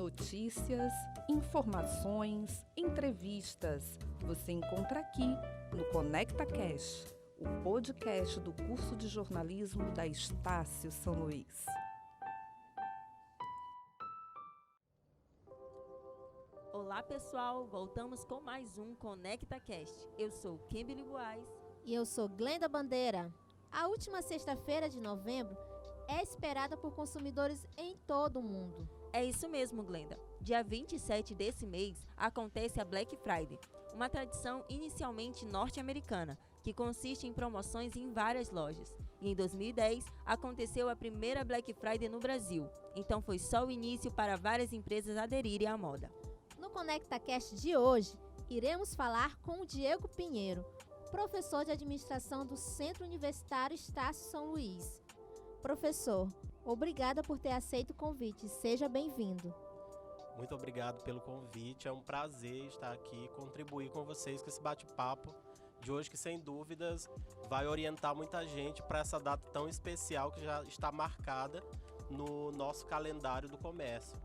Notícias, informações, entrevistas. Você encontra aqui no Conecta Cash, o podcast do curso de jornalismo da Estácio São Luís. Olá pessoal, voltamos com mais um Conecta Cast. Eu sou Kimberly Buais. E eu sou Glenda Bandeira. A última sexta-feira de novembro é esperada por consumidores em todo o mundo. É isso mesmo, Glenda. Dia 27 desse mês acontece a Black Friday, uma tradição inicialmente norte-americana, que consiste em promoções em várias lojas. E em 2010 aconteceu a primeira Black Friday no Brasil, então foi só o início para várias empresas aderirem à moda. No ConectaCast de hoje, iremos falar com o Diego Pinheiro, professor de administração do Centro Universitário Estácio São Luís. Professor, obrigada por ter aceito o convite. Seja bem-vindo. Muito obrigado pelo convite. É um prazer estar aqui e contribuir com vocês com esse bate-papo de hoje, que sem dúvidas vai orientar muita gente para essa data tão especial que já está marcada no nosso calendário do comércio.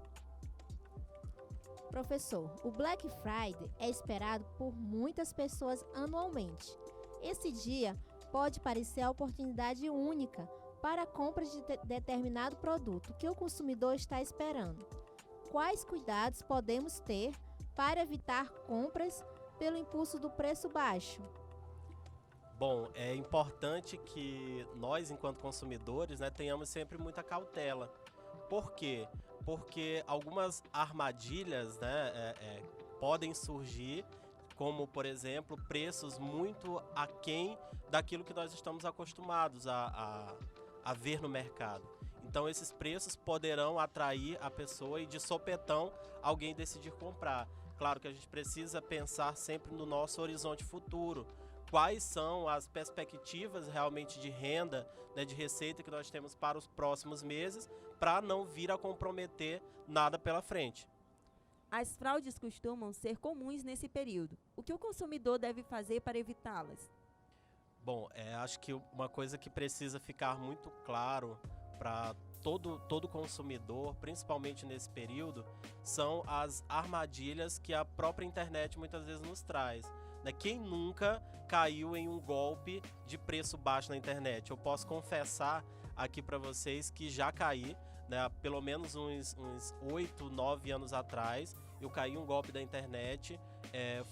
Professor, o Black Friday é esperado por muitas pessoas anualmente. Esse dia pode parecer a oportunidade única para a compra de determinado produto que o consumidor está esperando. Quais cuidados podemos ter para evitar compras pelo impulso do preço baixo? Bom, é importante que nós, enquanto consumidores, tenhamos sempre muita cautela. Por quê? Porque algumas armadilhas podem surgir, como, por exemplo, preços muito aquém daquilo que nós estamos acostumados a ver no mercado. Então, esses preços poderão atrair a pessoa e, de sopetão, alguém decidir comprar. Claro que a gente precisa pensar sempre no nosso horizonte futuro. Quais são as perspectivas realmente de renda, de receita que nós temos para os próximos meses, para não vir a comprometer nada pela frente. As fraudes costumam ser comuns nesse período. O que o consumidor deve fazer para evitá-las? Bom, acho que uma coisa que precisa ficar muito claro para todo consumidor, principalmente nesse período, são as armadilhas que a própria internet muitas vezes nos traz. Quem nunca caiu em um golpe de preço baixo na internet? Eu posso confessar aqui para vocês que já caí, pelo menos uns 8, 9 anos atrás, eu caí em um golpe da internet,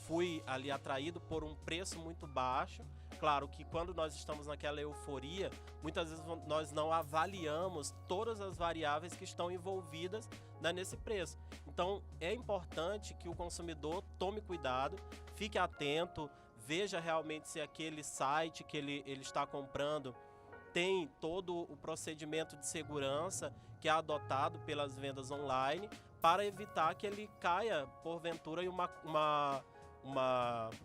fui ali atraído por um preço muito baixo. Claro que quando nós estamos naquela euforia, muitas vezes nós não avaliamos todas as variáveis que estão envolvidas nesse preço. Então é importante que o consumidor tome cuidado, fique atento, veja realmente se aquele site que ele está comprando tem todo o procedimento de segurança que é adotado pelas vendas online, para evitar que ele caia, porventura, em uma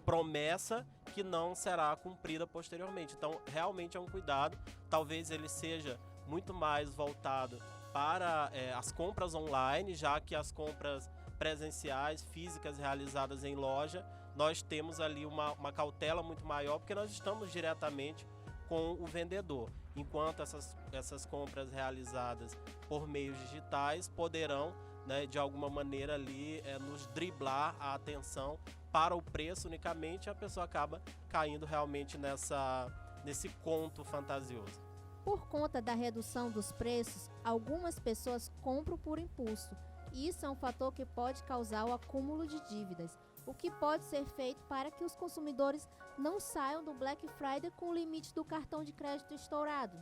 promessa que não será cumprida posteriormente. Então, realmente é um cuidado. Talvez ele seja muito mais voltado para as compras online, já que as compras presenciais, físicas, realizadas em loja, nós temos ali uma cautela muito maior, porque nós estamos diretamente com o vendedor, enquanto essas compras realizadas por meios digitais poderão, de alguma maneira ali nos driblar a atenção para o preço unicamente, e a pessoa acaba caindo realmente nesse conto fantasioso. Por conta da redução dos preços, algumas pessoas compram por impulso, e isso é um fator que pode causar o acúmulo de dívidas. O que pode ser feito para que os consumidores não saiam do Black Friday com o limite do cartão de crédito estourado?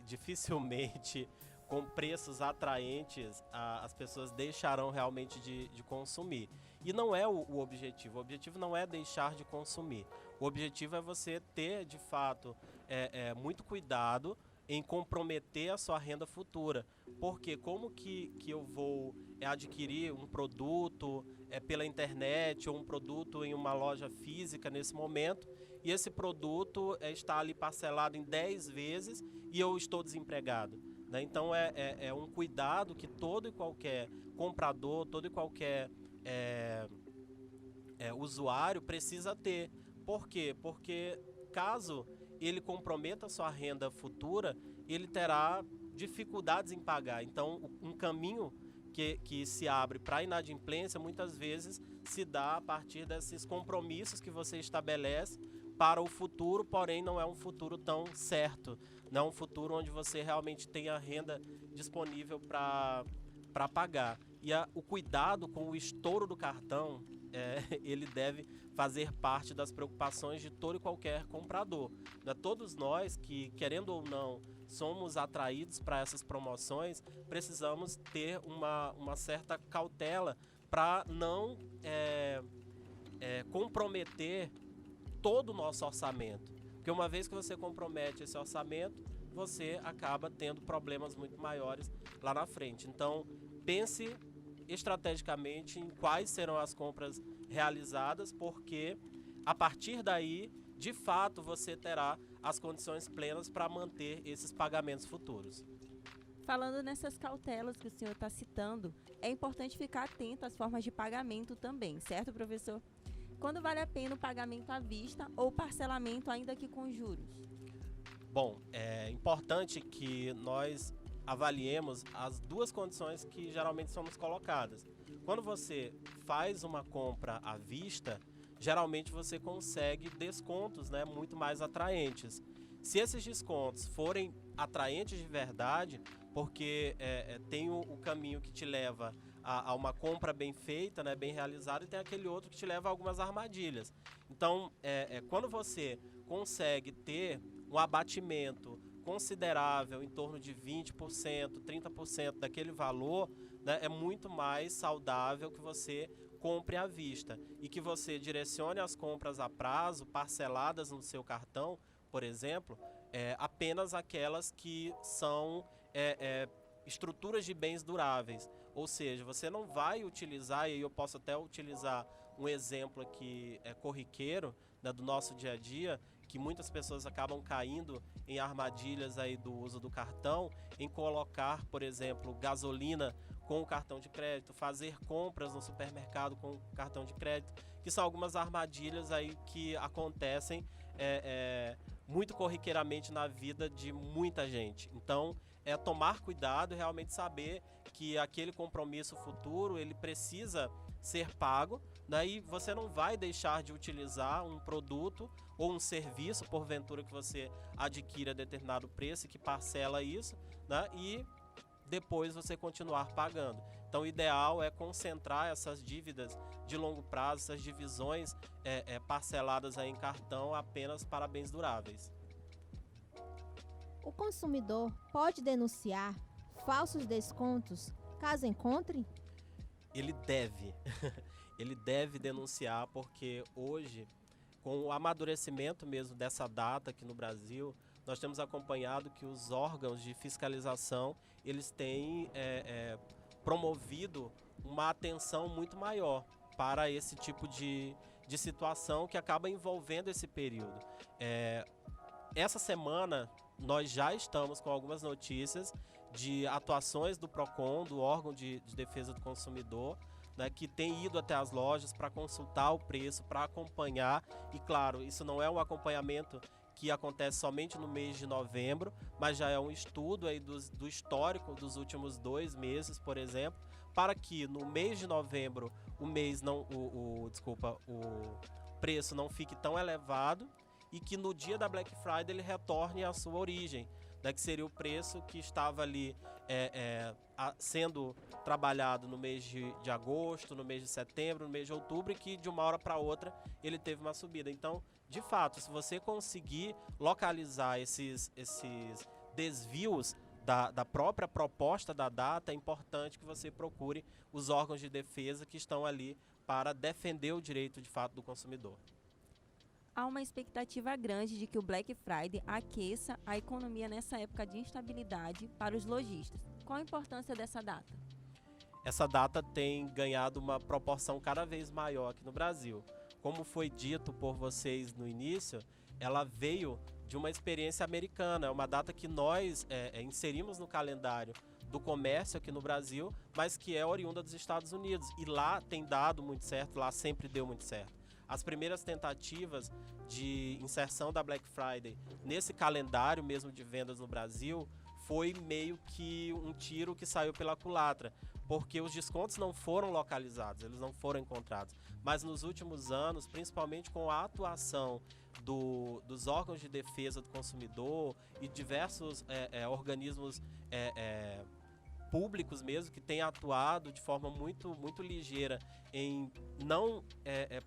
Dificilmente, com preços atraentes, as pessoas deixarão realmente de consumir. E não é o objetivo. O objetivo não é deixar de consumir. O objetivo é você ter, de fato, muito cuidado em comprometer a sua renda futura. Porque como que eu vou adquirir um produto pela internet ou um produto em uma loja física nesse momento, e esse produto está ali parcelado em 10 vezes e eu estou desempregado? Então é um cuidado que todo e qualquer comprador, todo e qualquer usuário precisa ter. Por quê? Porque caso ele comprometa a sua renda futura, ele terá dificuldades em pagar. Então, um caminho que se abre para a inadimplência, muitas vezes se dá a partir desses compromissos que você estabelece para o futuro, porém não é um futuro tão certo, não é um futuro onde você realmente tem a renda disponível para pagar. E o cuidado com o estouro do cartão, ele deve fazer parte das preocupações de todo e qualquer comprador. Todos nós que, querendo ou não, somos atraídos para essas promoções, precisamos ter uma certa cautela para não comprometer todo o nosso orçamento. Porque uma vez que você compromete esse orçamento, você acaba tendo problemas muito maiores lá na frente. Então, pense estrategicamente em quais serão as compras realizadas, porque a partir daí, de fato, você terá as condições plenas para manter esses pagamentos futuros. Falando nessas cautelas que o senhor está citando, é importante ficar atento às formas de pagamento também, certo, professor? Quando vale a pena o pagamento à vista ou parcelamento, ainda que com juros? Bom, é importante que nós avaliemos as duas condições que geralmente são nos colocadas. Quando você faz uma compra à vista, geralmente você consegue descontos, muito mais atraentes. Se esses descontos forem atraentes de verdade, porque tem o caminho que te leva a uma compra bem feita, bem realizada, e tem aquele outro que te leva a algumas armadilhas. Então, quando você consegue ter um abatimento considerável, em torno de 20%, 30% daquele valor, é muito mais saudável que você compre à vista e que você direcione as compras a prazo, parceladas no seu cartão, por exemplo, apenas aquelas que são estruturas de bens duráveis. Ou seja, você não vai utilizar, e eu posso até utilizar um exemplo aqui corriqueiro, do nosso dia a dia, que muitas pessoas acabam caindo em armadilhas aí do uso do cartão, em colocar, por exemplo, gasolina com o cartão de crédito, fazer compras no supermercado com o cartão de crédito, que são algumas armadilhas aí que acontecem muito corriqueiramente na vida de muita gente. Então, tomar cuidado e realmente saber que aquele compromisso futuro, ele precisa ser pago, e você não vai deixar de utilizar um produto ou um serviço, porventura, que você adquira a determinado preço e que parcela isso, e depois você continuar pagando. Então, o ideal é concentrar essas dívidas de longo prazo, essas divisões parceladas aí em cartão apenas para bens duráveis. O consumidor pode denunciar falsos descontos caso encontre? Ele deve. Ele deve denunciar, porque hoje, com o amadurecimento mesmo dessa data aqui no Brasil, nós temos acompanhado que os órgãos de fiscalização, eles têm promovido uma atenção muito maior para esse tipo de situação que acaba envolvendo esse período. Essa semana, nós já estamos com algumas notícias de atuações do PROCON, do órgão de defesa do consumidor, que tem ido até as lojas para consultar o preço, para acompanhar. E claro, isso não é um acompanhamento que acontece somente no mês de novembro, mas já é um estudo aí do histórico dos últimos 2 meses, por exemplo, para que no mês de novembro o preço não fique tão elevado e que no dia da Black Friday ele retorne à sua origem, que seria o preço que estava ali sendo trabalhado no mês de agosto, no mês de setembro, no mês de outubro, e que de uma hora para outra ele teve uma subida. Então, de fato, se você conseguir localizar esses desvios da própria proposta da data, é importante que você procure os órgãos de defesa que estão ali para defender o direito de fato do consumidor. Há uma expectativa grande de que o Black Friday aqueça a economia nessa época de instabilidade para os lojistas. Qual a importância dessa data? Essa data tem ganhado uma proporção cada vez maior aqui no Brasil. Como foi dito por vocês no início, ela veio de uma experiência americana. É uma data que nós inserimos no calendário do comércio aqui no Brasil, mas que é oriunda dos Estados Unidos. E lá tem dado muito certo, lá sempre deu muito certo. As primeiras tentativas de inserção da Black Friday nesse calendário mesmo de vendas no Brasil foi meio que um tiro que saiu pela culatra, porque os descontos não foram localizados, eles não foram encontrados. Mas nos últimos anos, principalmente com a atuação dos órgãos de defesa do consumidor e diversos organismos públicos mesmo, que têm atuado de forma muito, muito ligeira em não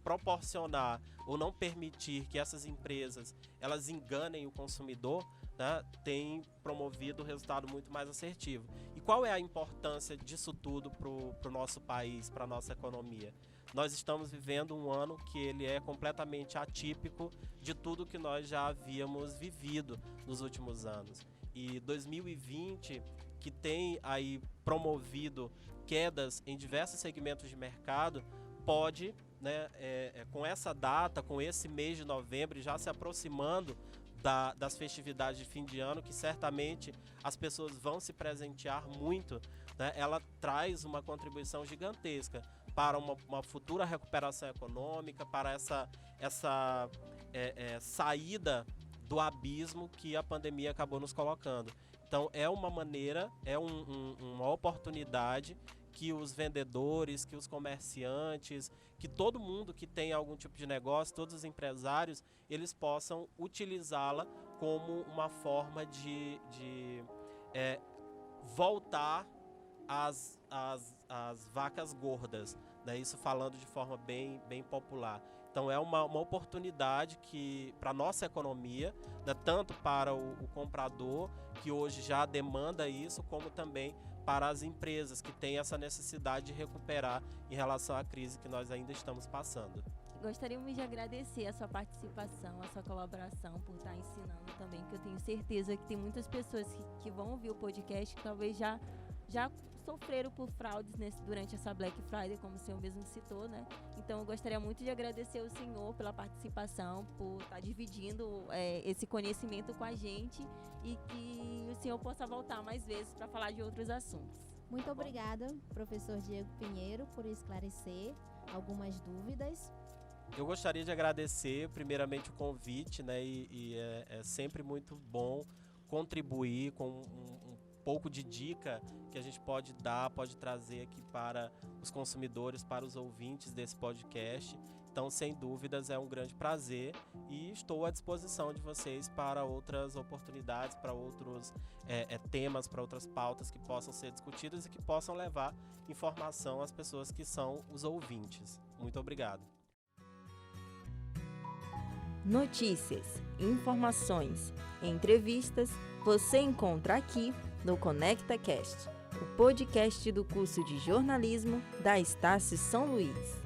proporcionar ou não permitir que essas empresas elas enganem o consumidor, né, tem promovido um resultado muito mais assertivo. E qual é a importância disso tudo para o nosso país, para a nossa economia? Nós estamos vivendo um ano que ele é completamente atípico de tudo que nós já havíamos vivido nos últimos anos. E 2020, que tem aí promovido quedas em diversos segmentos de mercado, pode, né, com essa data, com esse mês de novembro, já se aproximando das festividades de fim de ano, que certamente as pessoas vão se presentear muito, né, ela traz uma contribuição gigantesca para uma futura recuperação econômica, para essa saída do abismo que a pandemia acabou nos colocando. Então é uma maneira, uma oportunidade que os vendedores, que os comerciantes, que todo mundo que tem algum tipo de negócio, todos os empresários, eles possam utilizá-la como uma forma de voltar às vacas gordas, né? Isso falando de forma bem popular. Então é uma oportunidade para a nossa economia, né, tanto para o comprador, que hoje já demanda isso, como também para as empresas que têm essa necessidade de recuperar em relação à crise que nós ainda estamos passando. Gostaríamos de agradecer a sua participação, a sua colaboração, por estar ensinando também, que eu tenho certeza que tem muitas pessoas que vão ouvir o podcast que talvez já sofreram por fraudes durante essa Black Friday, como o senhor mesmo citou, né? Então, eu gostaria muito de agradecer ao senhor pela participação, por estar dividindo esse conhecimento com a gente e que o senhor possa voltar mais vezes para falar de outros assuntos. Muito obrigada, professor Diego Pinheiro, por esclarecer algumas dúvidas. Eu gostaria de agradecer, primeiramente, o convite, né? E é sempre muito bom contribuir com um pouco de dica que a gente pode trazer aqui para os consumidores, para os ouvintes desse podcast. Então, sem dúvidas, é um grande prazer e estou à disposição de vocês para outras oportunidades, para outros temas, para outras pautas que possam ser discutidas e que possam levar informação às pessoas que são os ouvintes. Muito obrigado. Notícias, informações, entrevistas, você encontra aqui no ConectaCast, o podcast do curso de jornalismo da Estácio São Luís.